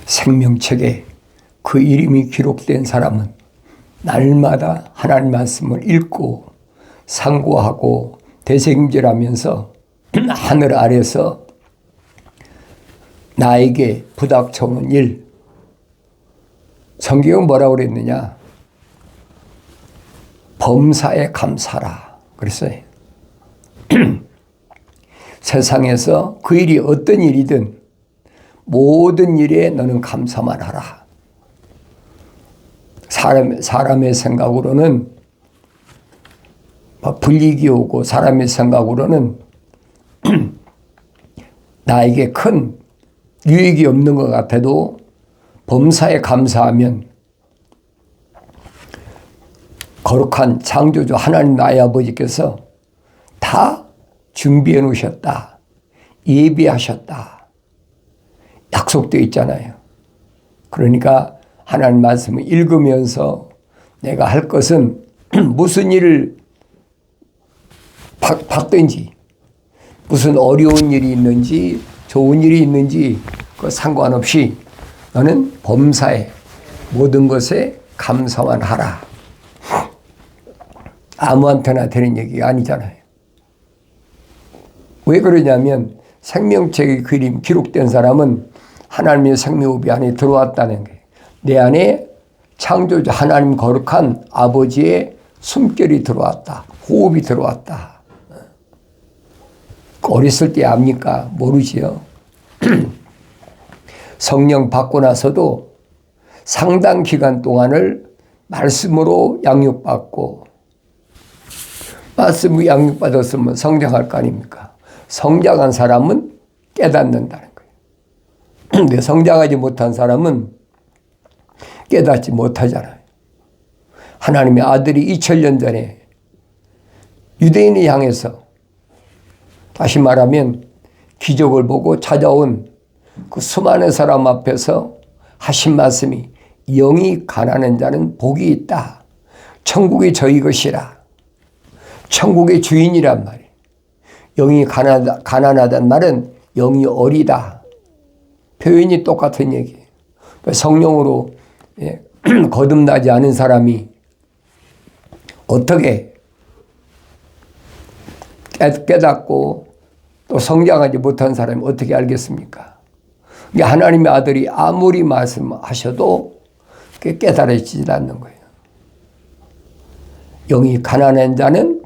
생명책에 그 이름이 기록된 사람은 날마다 하나님 말씀을 읽고 상고하고 되새김질하면서 하늘 아래서 나에게 부닥쳐온 일, 성경은 뭐라고 그랬느냐? 범사에 감사라 그랬어요. 세상에서 그 일이 어떤 일이든 모든 일에 너는 감사만 하라. 사람의 생각으로는 불이익이 오고 사람의 생각으로는 나에게 큰 유익이 없는 것 같아도 범사에 감사하면 거룩한 창조주 하나님 나의 아버지께서 다 준비해 놓으셨다. 예비하셨다. 약속되어 있잖아요. 그러니까 하나님 말씀을 읽으면서 내가 할 것은 무슨 일을 받든지 무슨 어려운 일이 있는지 좋은 일이 있는지 그 상관없이 너는 범사에 모든 것에 감사만 하라. 아무한테나 되는 얘기가 아니잖아요. 왜 그러냐면 생명책의 그림 기록된 사람은 하나님의 생명호흡이 안에 들어왔다는 거예요. 내 안에 창조주 하나님 거룩한 아버지의 숨결이 들어왔다. 호흡이 들어왔다. 어렸을 때 압니까? 모르지요. 성령 받고 나서도 상당 기간 동안을 말씀으로 양육받고 말씀으로 양육받았으면 성장할 거 아닙니까? 성장한 사람은 깨닫는다는 거예요. 근데 성장하지 못한 사람은 깨닫지 못하잖아요. 하나님의 아들이 2000년 전에 유대인을 향해서 다시 말하면 기적을 보고 찾아온 그 수많은 사람 앞에서 하신 말씀이 영이 가난한 자는 복이 있다. 천국이 저희 것이라. 천국의 주인이란 말이에요. 영이 가난하다는 말은 영이 어리다. 표현이 똑같은 얘기예요. 성령으로 거듭나지 않은 사람이 어떻게 깨닫고 또 성장하지 못한 사람이 어떻게 알겠습니까? 하나님의 아들이 아무리 말씀하셔도 깨달아지지 않는 거예요. 영이 가난한 자는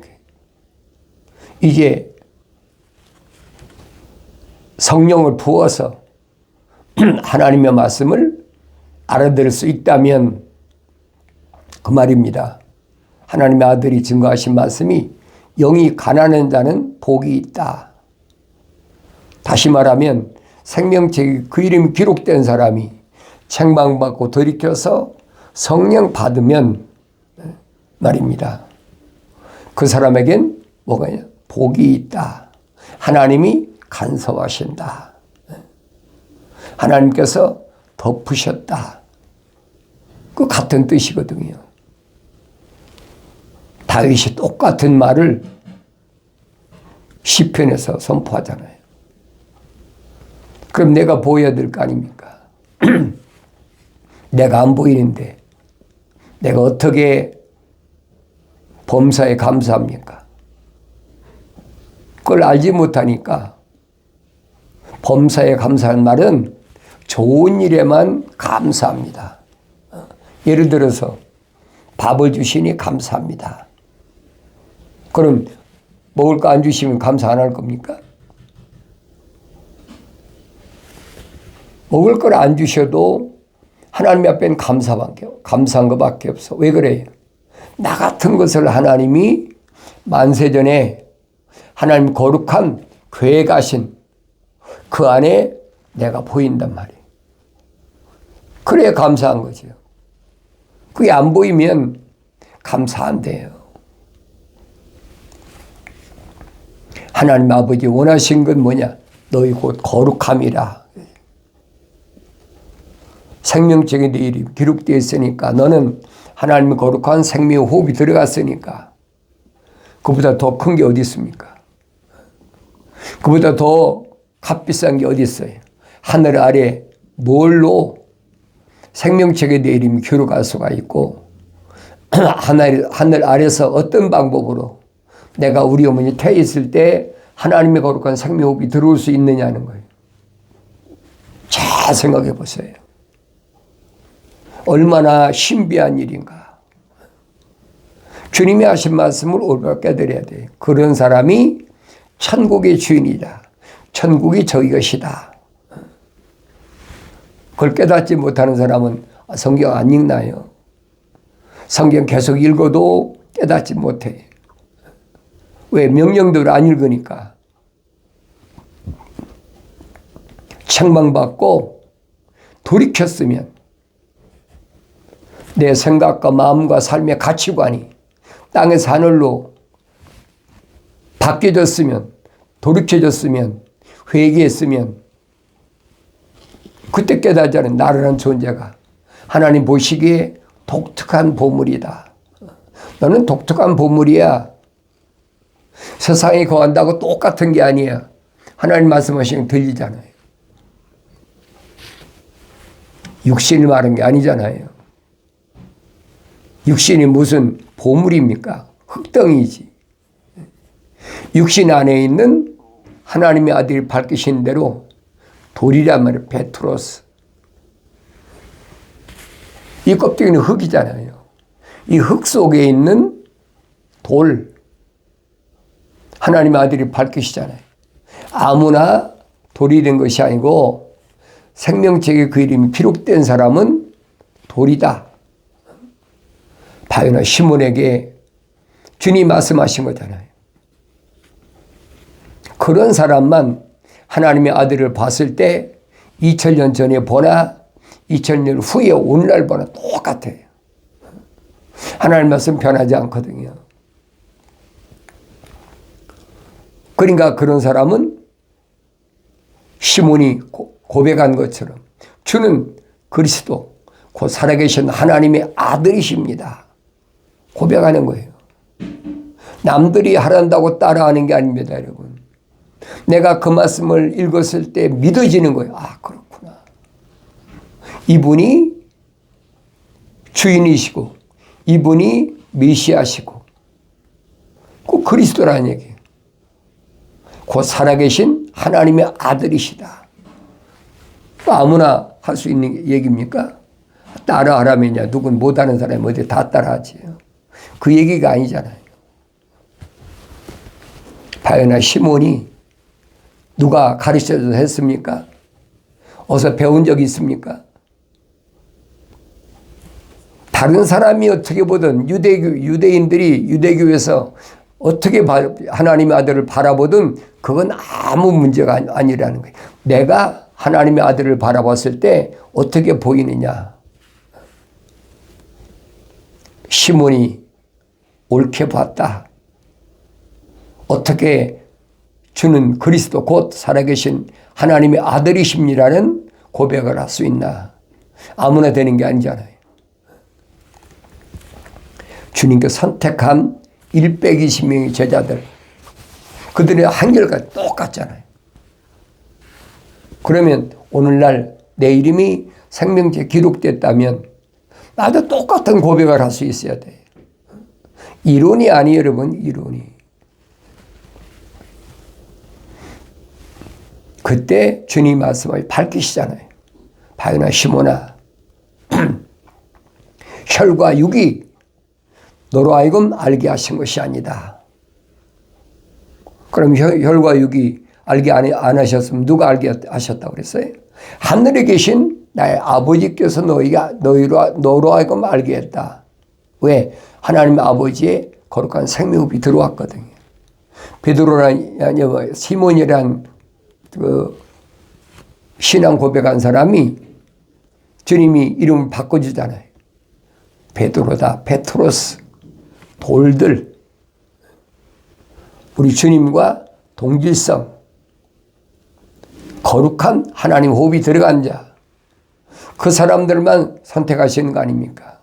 이제 성령을 부어서 하나님의 말씀을 알아들을 수 있다면 그 말입니다. 하나님의 아들이 증거하신 말씀이 영이 가난한 자는 복이 있다. 다시 말하면 생명책에 그 이름이 기록된 사람이 책망받고 돌이켜서 성령 받으면 말입니다. 그 사람에겐 뭐가 있냐? 복이 있다. 하나님이 간섭하신다. 하나님께서 덮으셨다. 그 같은 뜻이거든요. 다윗이 똑같은 말을 시편에서 선포하잖아요. 그럼 내가 보여야 될 거 아닙니까? 내가 안 보이는데 내가 어떻게 범사에 감사합니까? 그걸 알지 못하니까 범사에 감사한 말은 좋은 일에만 감사합니다. 예를 들어서 밥을 주시니 감사합니다. 그럼 먹을 거 안 주시면 감사 안 할 겁니까? 먹을 걸 안 주셔도 하나님 앞에는 감사한 것밖에 없어. 왜 그래요? 나 같은 것을 하나님이 만세전에 하나님 거룩한 계획하신 그 안에 내가 보인단 말이에요. 그래야 감사한 거죠. 그게 안 보이면 감사 안 돼요. 하나님 아버지 원하신 건 뭐냐? 너희 곧 거룩함이라. 생명책에 네 이름이 기록되어 있으니까 너는 하나님의 거룩한 생명의 호흡이 들어갔으니까 그보다 더 큰 게 어디 있습니까? 그보다 더 값비싼 게 어디 있어요? 하늘 아래 뭘로 생명책에 내 이름이 기록할 수가 있고 하늘 아래서 어떤 방법으로 내가 우리 어머니 태에 있을 때 하나님의 거룩한 생명호흡이 들어올 수 있느냐는 거예요. 잘 생각해 보세요. 얼마나 신비한 일인가. 주님이 하신 말씀을 올바로 깨달아야 돼요. 그런 사람이 천국의 주인이다. 천국이 저희 것이다. 그걸 깨닫지 못하는 사람은 성경 안 읽나요? 성경 계속 읽어도 깨닫지 못해. 왜? 명령대로 안 읽으니까. 책망받고 돌이켰으면 내 생각과 마음과 삶의 가치관이 땅에서 하늘로 바뀌어졌으면, 돌이켜졌으면, 회개했으면 그때 깨닫자는 나라는 존재가 하나님 보시기에 독특한 보물이다. 너는 독특한 보물이야. 세상에 거한다고 똑같은 게 아니야. 하나님 말씀하시는 게 들리잖아요. 육신을 말한 게 아니잖아요. 육신이 무슨 보물입니까? 흙덩이지. 육신 안에 있는 하나님의 아들이 밝히신 대로 돌이란 말이에요. 페트로스. 이 껍데기는 흙이잖아요. 이 흙 속에 있는 돌. 하나님의 아들이 밝히시잖아요. 아무나 돌이 된 것이 아니고 생명책에 그 이름이 기록된 사람은 돌이다. 바요나 시몬에게 주님 말씀하신 거잖아요. 그런 사람만 하나님의 아들을 봤을 때 2000년 전에 보나 2000년 후에 오늘날 보나 똑같아요. 하나님 말씀 변하지 않거든요. 그러니까 그런 사람은 시몬이 고백한 것처럼 주는 그리스도 곧 살아계신 하나님의 아들이십니다. 고백하는 거예요. 남들이 하란다고 따라하는 게 아닙니다, 여러분. 내가 그 말씀을 읽었을 때 믿어지는 거예요. 아, 그렇구나. 이분이 주인이시고 이분이 메시아시고 그 그리스도라는 얘기예요. 곧 살아계신 하나님의 아들이시다. 아무나 할 수 있는 얘기입니까? 따라하라면야 누군 못하는 사람이 어디 다 따라하지. 그 얘기가 아니잖아요. 바요나 시몬이 누가 가르쳐줘서 했습니까? 어서 배운 적이 있습니까? 다른 사람이 어떻게 보든 유대인들이 유대교에서 어떻게 하나님의 아들을 바라보든 그건 아무 문제가 아니라는 거예요. 내가 하나님의 아들을 바라봤을 때 어떻게 보이느냐. 시몬이 옳게 봤다. 어떻게 주는 그리스도 곧 살아계신 하나님의 아들이십니다라는 고백을 할 수 있나. 아무나 되는 게 아니잖아요. 주님께서 선택한 120명의 제자들, 그들의 한결같이 똑같잖아요. 그러면 오늘날 내 이름이 생명책에 기록됐다면 나도 똑같은 고백을 할 수 있어야 돼요. 이론이 아니에요, 여러분. 이론이. 그때 주님 말씀을 밝히시잖아요. 바요나 시몬아, 혈과 육이 너로 하여금 알게 하신 것이 아니다. 그럼 혈과 육이 알게 안 하셨으면 누가 알게 하셨다고 그랬어요? 하늘에 계신 나의 아버지께서 너로 하여금 알게 했다. 왜? 하나님 아버지의 거룩한 생명이 들어왔거든요. 베드로란 시몬이란 그 신앙 고백한 사람이 주님이 이름을 바꿔주잖아요. 베드로다, 페트로스, 돌들. 우리 주님과 동질성, 거룩한 하나님 호흡이 들어간 자, 그 사람들만 선택하시는 거 아닙니까?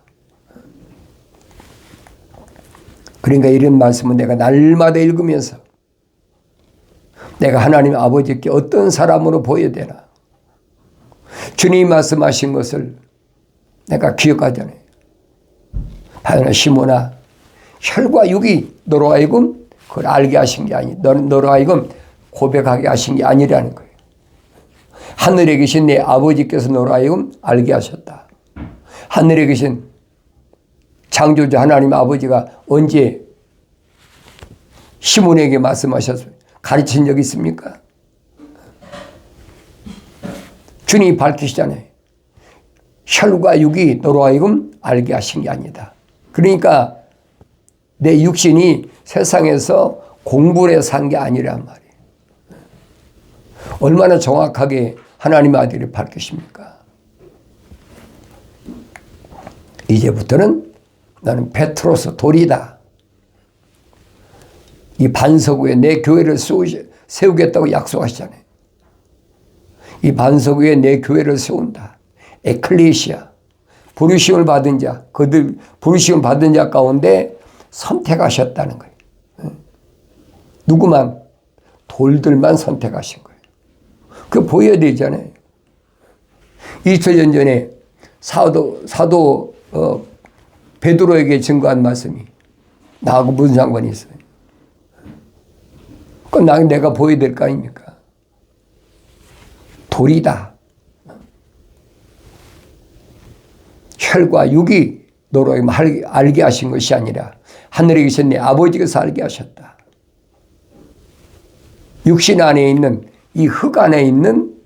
그러니까 이런 말씀은 내가 날마다 읽으면서 내가 하나님 아버지께 어떤 사람으로 보여야 되나? 주님이 말씀하신 것을 내가 기억하잖아요. 바요나 시몬아, 혈과 육이 너로 하여금 그걸 알게 하신 게 아니, 너로 하여금 고백하게 하신 게 아니라는 거예요. 하늘에 계신 내 아버지께서 너로 하여금 알게 하셨다. 하늘에 계신 창조주 하나님 아버지가 언제 시몬에게 말씀하셨어요? 가르친 적 있습니까? 주님이 밝히시잖아요. 혈과 육이 너로 하여금 알게 하신 게 아니다. 그러니까 내 육신이 세상에서 공부를 해서 산 게 아니란 말이에요. 얼마나 정확하게 하나님의 아들이 밝히십니까? 이제부터는 나는 베트로스 돌이다. 이 반석 위에 내 교회를 세우겠다고 약속하시잖아요. 이 반석 위에 내 교회를 세운다. 에클레시아, 부르심을 받은 자, 그들 부르심을 받은 자 가운데 선택하셨다는 거예요. 누구만? 돌들만 선택하신 거예요. 그거 보여야 되잖아요. 2000년 전에 사도 베드로에게 증거한 말씀이 나하고 무슨 상관이 있어요? 그건 내가 보여야 될 거 아닙니까? 돌이다. 혈과 육이 너로 알게 하신 것이 아니라 하늘에 계신 내 아버지께서 알게 하셨다. 육신 안에 있는 이 흙 안에 있는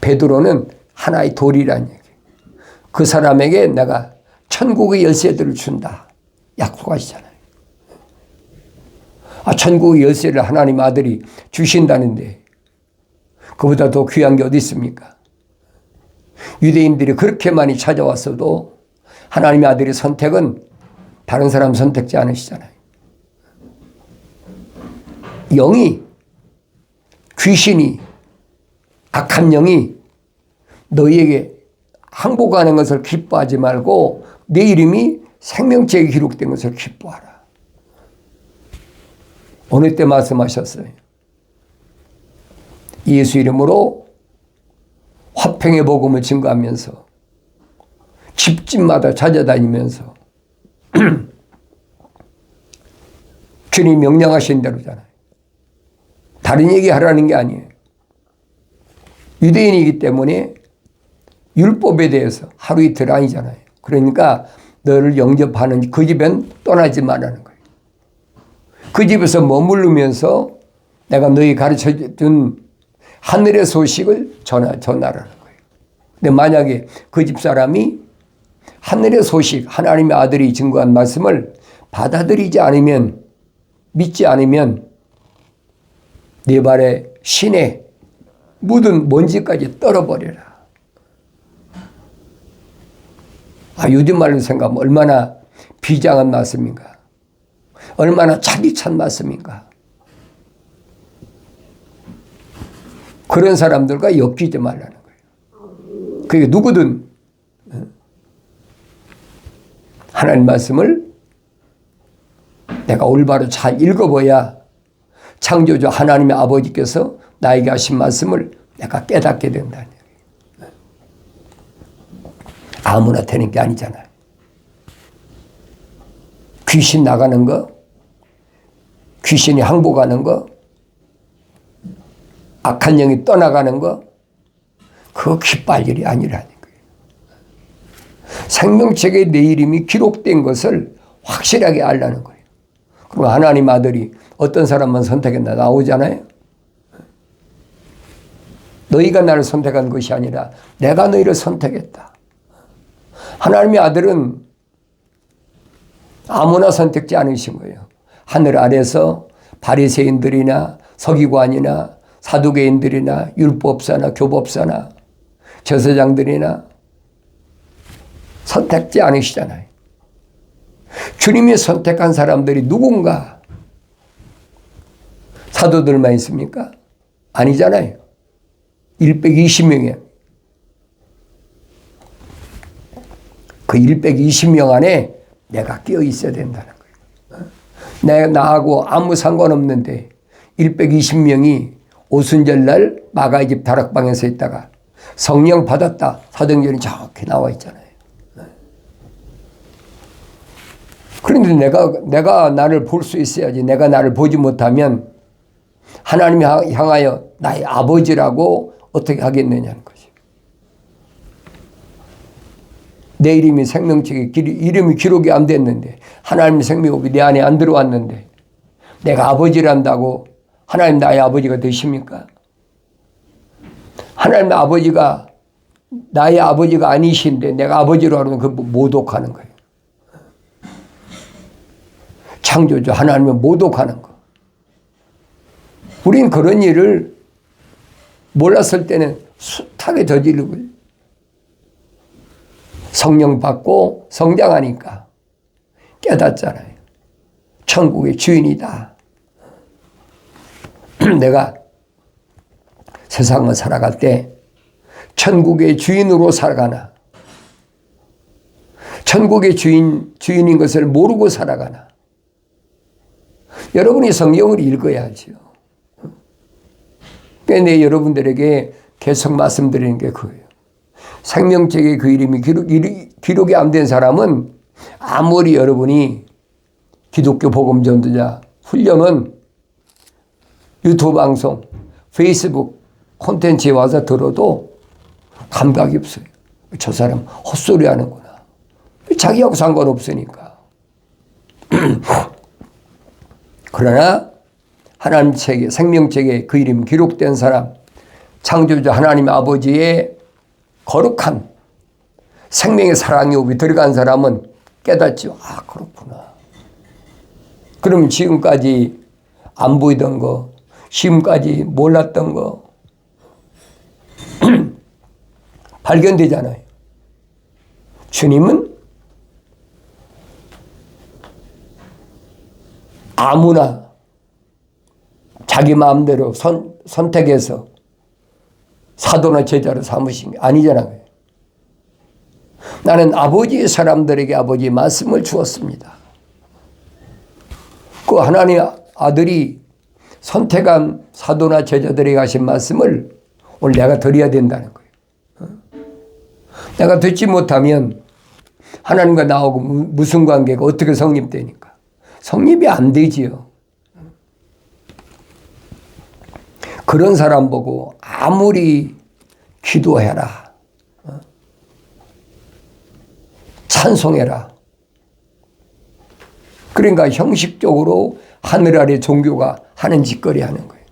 베드로는 하나의 돌이라는 얘기예요. 그 사람에게 내가 천국의 열쇠들을 준다. 약속하시잖아요. 천국의 열쇠를 하나님 아들이 주신다는데 그보다 더 귀한 게 어디 있습니까? 유대인들이 그렇게 많이 찾아왔어도 하나님의 아들의 선택은 다른 사람 선택지 않으시잖아요. 영이, 귀신이, 악한 영이 너희에게 항복하는 것을 기뻐하지 말고 내 이름이 생명책에 기록된 것을 기뻐하라. 어느 때 말씀하셨어요? 예수 이름으로 화평의 복음을 증거하면서 집집마다 찾아다니면서 주님 명령하신 대로잖아요. 다른 얘기 하라는 게 아니에요. 유대인이기 때문에 율법에 대해서 하루 이틀 아니잖아요. 그러니까 너를 영접하는 그 집엔 떠나지 말라는 거예요. 그 집에서 머무르면서 내가 너희 가르쳐준 하늘의 소식을 전하라는 거예요. 근데 만약에 그 집 사람이 하늘의 소식, 하나님의 아들이 증거한 말씀을 받아들이지 않으면, 믿지 않으면 네 발에 신에 묻은 먼지까지 떨어버려라. 요즘 말로 생각하면 얼마나 비장한 말씀인가. 얼마나 자기 찬 말씀인가. 그런 사람들과 엮이지 말라는 거예요. 그게 누구든 하나님 말씀을 내가 올바로 잘 읽어봐야 창조주 하나님의 아버지께서 나에게 하신 말씀을 내가 깨닫게 된다는 얘기예요. 아무나 되는 게 아니잖아요. 귀신 나가는 거, 귀신이 항복하는 거, 악한 영이 떠나가는 거, 그거 기뻐할 일이 아니라는 거예요. 생명책에 내 이름이 기록된 것을 확실하게 알라는 거예요. 그럼 하나님 아들이 어떤 사람만 선택했나 나오잖아요. 너희가 나를 선택한 것이 아니라 내가 너희를 선택했다. 하나님의 아들은 아무나 선택지 않으신 거예요. 하늘 아래서 바리새인들이나 서기관이나 사두개인들이나 율법사나 교법사나 제사장들이나 선택지 않으시잖아요. 주님이 선택한 사람들이 누군가? 사도들만 있습니까? 아니잖아요. 120명이에요. 그 120명 안에 내가 끼어 있어야 된다는 거예요. 나하고 아무 상관없는데 120명이 오순절날 마가의 집 다락방에서 있다가 성령 받았다. 사도행전이 정확히 나와 있잖아요. 그런데 내가 나를 볼 수 있어야지. 내가 나를 보지 못하면 하나님이 향하여 나의 아버지라고 어떻게 하겠느냐는 거지. 내 이름이 생명책에 이름이 기록이 안 됐는데, 하나님의 생명이 내 안에 안 들어왔는데 내가 아버지란다고 하나님 나의 아버지가 되십니까? 하나님 아버지가 나의 아버지가 아니신데 내가 아버지로 하면 그 모독하는 거예요. 창조주 하나님을 모독하는 거. 우린 그런 일을 몰랐을 때는 숱하게 저지르고 성령 받고 성장하니까 깨닫잖아요. 천국의 주인이다. 내가 세상을 살아갈 때 천국의 주인으로 살아가나, 천국의 주인인 것을 모르고 살아가나. 여러분이 성경을 읽어야죠. 내 여러분들에게 계속 말씀드리는 게 그거예요. 생명책에 그 이름이 기록이 안 된 사람은 아무리 여러분이 기독교 복음 전도자 훈련은 유튜브 방송, 페이스북 콘텐츠에 와서 들어도 감각이 없어요. 저 사람 헛소리 하는구나. 자기하고 상관없으니까. 그러나 하나님 책에, 생명책에 그 이름이 기록된 사람, 창조주 하나님 아버지의 거룩한 생명의 사랑의 호흡이 들어간 사람은 깨닫죠. 아, 그렇구나. 그럼 지금까지 안 보이던 거, 지금까지 몰랐던 거 발견되잖아요. 주님은 아무나 자기 마음대로 선택해서 사도나 제자로 삼으신 게 아니잖아요. 나는 아버지의 사람들에게 아버지의 말씀을 주었습니다. 그 하나님 아들이 선택한 사도나 제자들에게 하신 말씀을 오늘 내가 드려야 된다는 거예요. 내가 듣지 못하면 하나님과 나하고 무슨 관계가 어떻게 성립되니까. 성립이 안 되지요. 그런 사람 보고 아무리 기도해라, 찬송해라. 그러니까 형식적으로 하늘 아래 종교가 하는 짓거리 하는 거예요.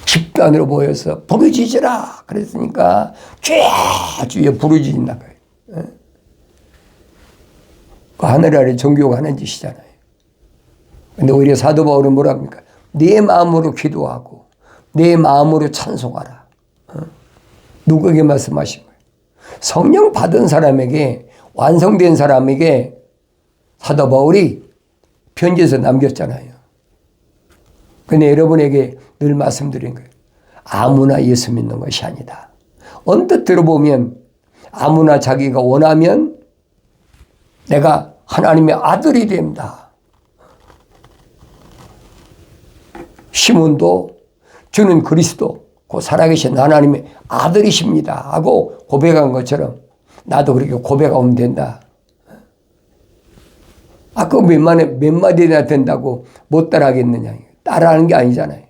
집단으로 모여서 부르짖으라 그랬으니까 쫙 부르짖나 봐요. 그 하늘 아래 종교가 하는 짓이잖아요. 근데 오히려 사도 바울은 뭐라 합니까? 내 마음으로 기도하고 내 마음으로 찬송하라. 누구에게 말씀하신 거예요? 성령 받은 사람에게, 완성된 사람에게 사도 바울이 편지에서 남겼잖아요. 근데 여러분에게 늘 말씀드린 거예요. 아무나 예수 믿는 것이 아니다. 언뜻 들어보면 아무나 자기가 원하면 내가 하나님의 아들이 된다. 시몬도 주는 그리스도, 그 살아계신 하나님의 아들이십니다 하고 고백한 것처럼 나도 그렇게 고백하면 된다. 아까 몇 마디나 된다고 못 따라하겠느냐. 따라하는 게 아니잖아요.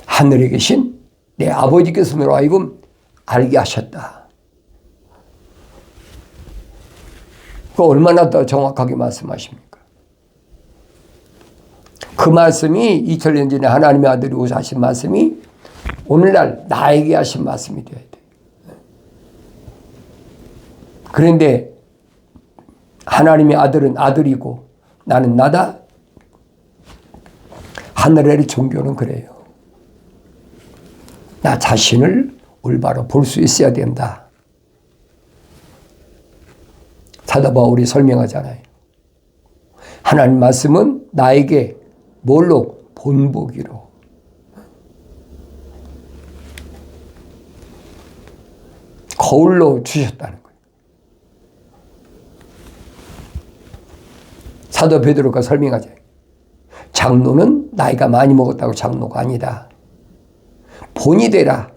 하늘에 계신 내 아버지께서 너로 하여금 알게 하셨다. 그 얼마나 더 정확하게 말씀하십니까? 그 말씀이 2000년 전에 하나님의 아들이 오셔 하신 말씀이 오늘날 나에게 하신 말씀이 되어야 돼. 그런데 하나님의 아들은 아들이고 나는 나다. 하늘의 종교는 그래요. 나 자신을 올바로 볼 수 있어야 된다. 사도 바울이 설명하잖아요. 하나님 말씀은 나에게 뭘로? 본보기로. 거울로 주셨다는 거예요. 사도 베드로가 설명하죠. 장로는 나이가 많이 먹었다고 장로가 아니다. 본이 되라.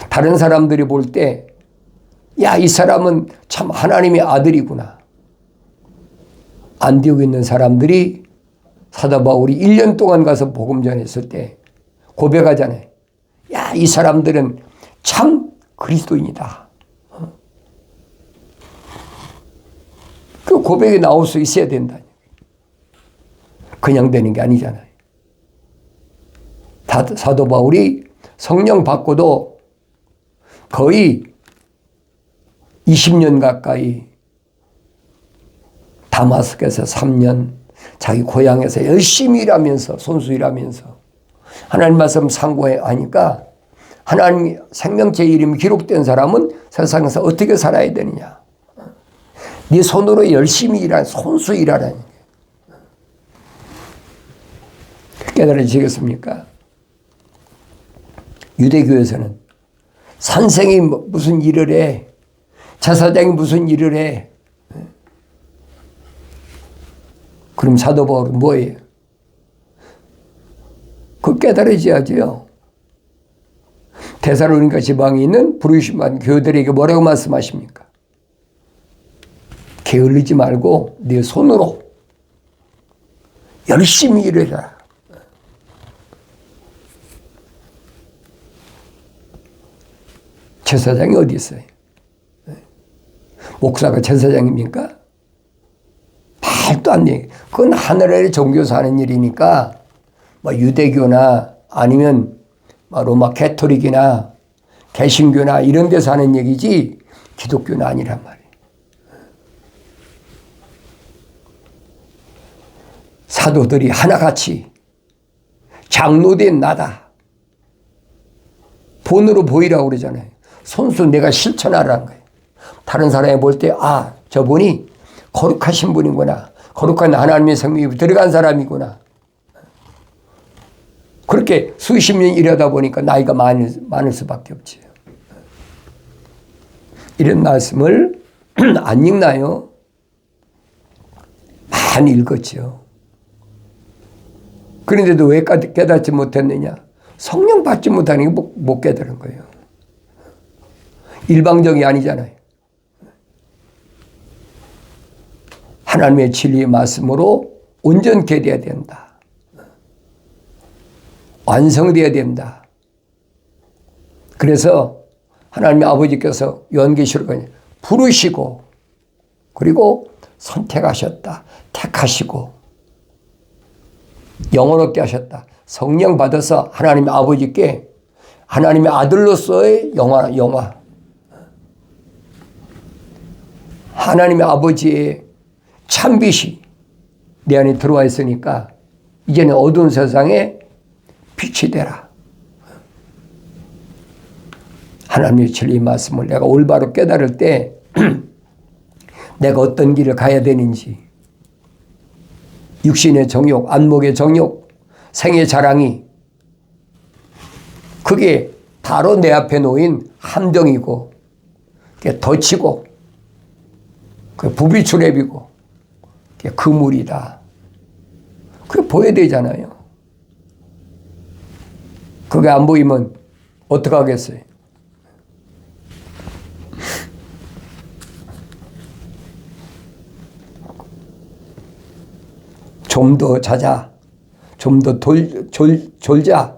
다른 사람들이 볼 때, 야, 이 사람은 참 하나님의 아들이구나. 안디옥에 있는 사람들이 사도 바울이 1년 동안 가서 복음 전했을 때 고백하잖아요. 야, 이 사람들은 참 그리스도인이다. 그 고백이 나올 수 있어야 된다. 그냥 되는 게 아니잖아요. 사도 바울이 성령 받고도 거의 20년 가까이 다마스크에서 3년 자기 고향에서 열심히 일하면서 손수 일하면서 하나님 말씀 상고하니까 하나님 생명체 이름이 기록된 사람은 세상에서 어떻게 살아야 되느냐. 네 손으로 열심히 일하는 손수 일하라는 게 깨달아지겠습니까? 유대교에서는 선생이 무슨 일을 해, 제사장이 무슨 일을 해. 그럼 사도 바울은 뭐예요? 그거 깨달아져야죠. 데살로니가 지방에 있는 부르심 받은 교회들에게 뭐라고 말씀하십니까? 게을르지 말고 네 손으로 열심히 일해라. 제사장이 어디 있어요? 목사가 제사장입니까? 말도 안 돼. 그건 하늘의 종교에서 하는 일이니까 뭐 유대교나 아니면 로마 가톨릭이나 개신교나 이런 데서 하는 얘기지 기독교는 아니란 말이에요. 사도들이 하나같이 장로된 나다. 본으로 보이라고 그러잖아요. 손수 내가 실천하라는 거예요. 다른 사람이 볼 때, 아, 저분이 거룩하신 분이구나. 거룩한 하나님의 생명이 들어간 사람이구나. 그렇게 수십 년 일하다 보니까 나이가 많을 수밖에 없지. 이런 말씀을 안 읽나요? 많이 읽었죠. 그런데도 왜 깨닫지 못했느냐? 성령 받지 못하는 게 못 깨달은 거예요. 일방적이 아니잖아요. 하나님의 진리의 말씀으로 온전케 되어야 된다. 완성되어야 된다. 그래서 하나님의 아버지께서 요한계시록에 부르시고 그리고 선택하셨다. 택하시고 영원롭게 하셨다. 성령 받아서 하나님의 아버지께 하나님의 아들로서의 영화 하나님의 아버지의 참빛이 내 안에 들어와 있으니까 이제는 어두운 세상에 빛이 되라. 하나님의 진리 말씀을 내가 올바로 깨달을 때 내가 어떤 길을 가야 되는지 육신의 정욕, 안목의 정욕, 생의 자랑이 그게 바로 내 앞에 놓인 함정이고 그게 덫이고 그 부비추랩이고 그게 그물이다. 그게 보여야 되잖아요. 그게 안 보이면 어떡하겠어요? 좀 더 자자, 좀 더 졸자,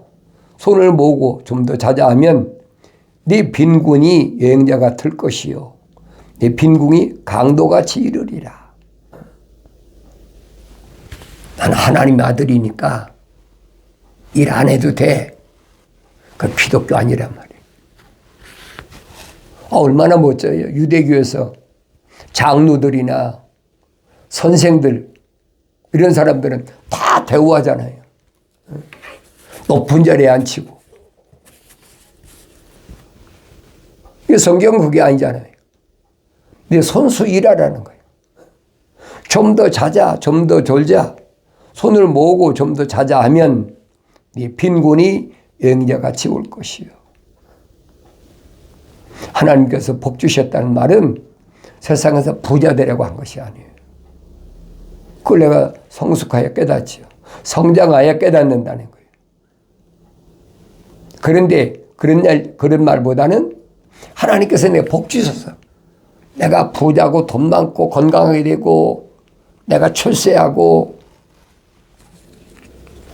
손을 모으고 좀 더 자자 하면 네 빈군이 여행자 같을 것이요. 네 빈궁이 강도같이 이르리라. 난 하나님의 아들이니까 일 안 해도 돼. 그 기독교 아니란 말이에요. 얼마나 멋져요. 유대교에서 장로들이나 선생들 이런 사람들은 다 대우하잖아요. 높은 자리에 앉히고. 성경은 그게 아니잖아요. 내 손수 일하라는 거예요. 좀 더 자자, 좀 더 졸자, 손을 모으고 좀 더 자자 하면 네 빈곤이 여행자같이 올 것이요. 하나님께서 복 주셨다는 말은 세상에서 부자 되라고 한 것이 아니에요. 그걸 내가 성숙하여 깨닫지요. 성장하여 깨닫는다는 거예요. 그런데 그런 말보다는 하나님께서 내가 복 주셔서 내가 부자고 돈 많고 건강하게 되고 내가 출세하고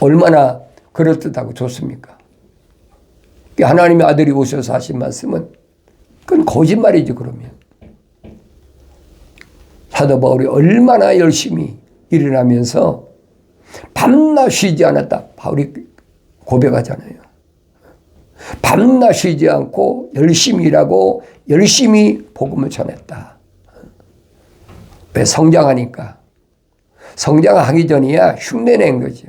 얼마나 그럴듯하고 좋습니까? 하나님의 아들이 오셔서 하신 말씀은 그건 거짓말이지. 그러면 사도 바울이 얼마나 열심히 일어나면서 밤낮 쉬지 않았다. 바울이 고백하잖아요. 밤낮 쉬지 않고 열심히 일하고 열심히 복음을 전했다. 왜? 성장하니까. 성장하기 전이야 흉내낸 거죠.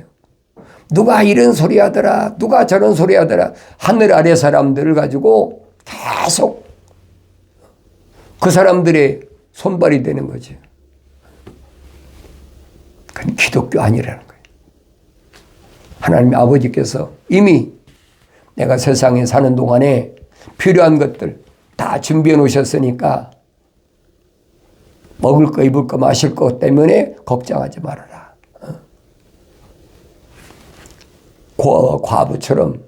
누가 이런 소리 하더라, 누가 저런 소리 하더라. 하늘 아래 사람들을 가지고 계속 그 사람들의 손발이 되는 거죠. 그건 기독교 아니라는 거예요. 하나님 아버지께서 이미 내가 세상에 사는 동안에 필요한 것들 다 준비해 놓으셨으니까 먹을 거, 입을 거, 마실 것 때문에 걱정하지 말아라. 과부처럼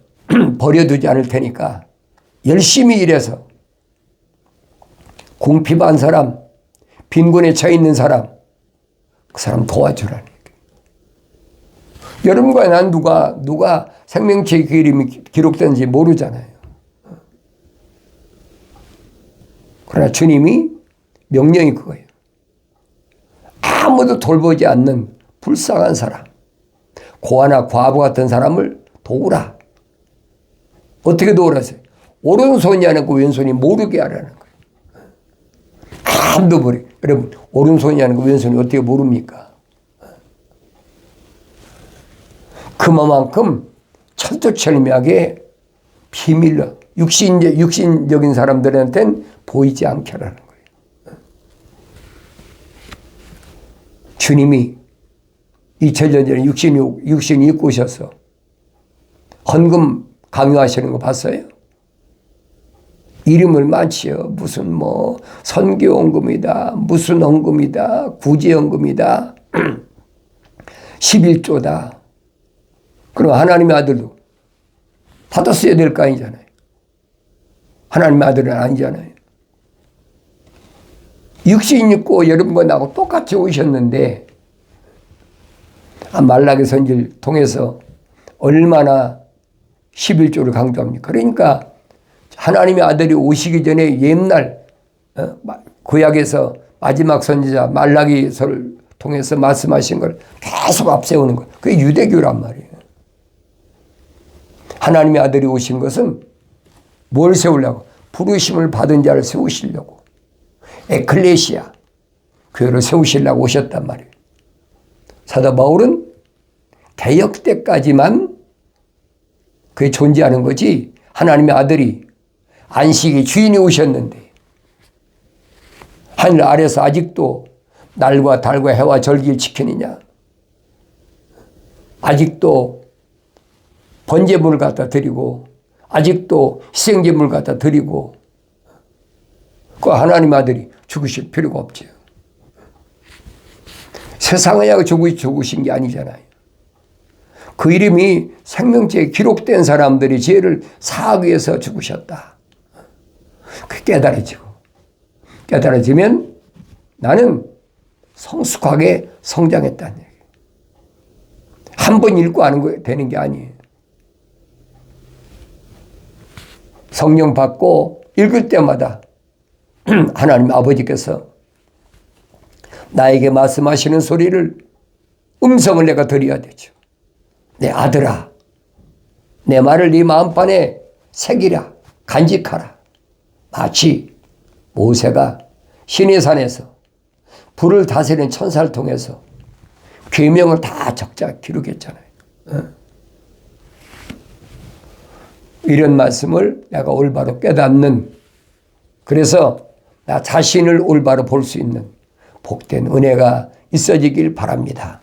버려두지 않을 테니까 열심히 일해서 궁핍한 사람, 빈곤에 처해 있는 사람, 그 사람 도와주라는 얘기예요. 여러분과 난 누가 생명체의 그 이름이 기록된지 모르잖아요. 그러나 주님이 명령이 그거예요. 아무도 돌보지 않는 불쌍한 사람, 고아나 과부 같은 사람을 도우라. 어떻게 도우라세요? 오른손이 하는 거 왼손이 모르게 하라는 거예요. 아무도 모르게. 여러분, 오른손이 하는 거 왼손이 어떻게 모릅니까? 그만큼 천투철미하게 비밀로 육신적인 사람들한테는 보이지 않게 하라는 거예요. 주님이 2000년 전에 육신이 입고 오셔서 헌금 강요하시는 거 봤어요? 이름을 많지요. 무슨 선교헌금이다, 무슨 헌금이다, 구제헌금이다, 11조다. 그럼 하나님의 아들도 받았어야 될 거 아니잖아요. 하나님의 아들은 아니잖아요. 육신 입고 여러분과 나하고 똑같이 오셨는데 말라기 선지를 통해서 얼마나 11조를 강조합니까? 그러니까 하나님의 아들이 오시기 전에 옛날 구약에서 마지막 선지자 말라기서를 통해서 말씀하신 걸 계속 앞세우는 거예요. 그게 유대교란 말이에요. 하나님의 아들이 오신 것은 뭘 세우려고? 부르심을 받은 자를 세우시려고. 에클레시아, 교회를 세우시려고 오셨단 말이에요. 사도 바울은 개역 때까지만 그게 존재하는 거지, 하나님의 아들이 안식의 주인이 오셨는데 하늘 아래서 아직도 날과 달과 해와 절기를 지키느냐, 아직도 번제물을 갖다 드리고 아직도 희생제물을 갖다 드리고, 그 하나님 아들이 죽으실 필요가 없죠. 세상에 죽으신 게 아니잖아요. 그 이름이 생명체에 기록된 사람들이 죄를 사하기 위해서 죽으셨다. 그 깨달아지면 나는 성숙하게 성장했다는 얘기예요. 한 번 읽고 아는 거 되는 게 아니에요. 성령 받고 읽을 때마다 하나님 아버지께서 나에게 말씀하시는 소리를, 음성을 내가 들어야 되죠. 내 아들아, 내 말을 네 마음판에 새기라, 간직하라. 마치 모세가 시내산에서 불을 다스리는 천사를 통해서 계명을 다 적자 기록했잖아요. 이런 말씀을 내가 올바로 깨닫는, 그래서 나 자신을 올바로 볼 수 있는 복된 은혜가 있어지길 바랍니다.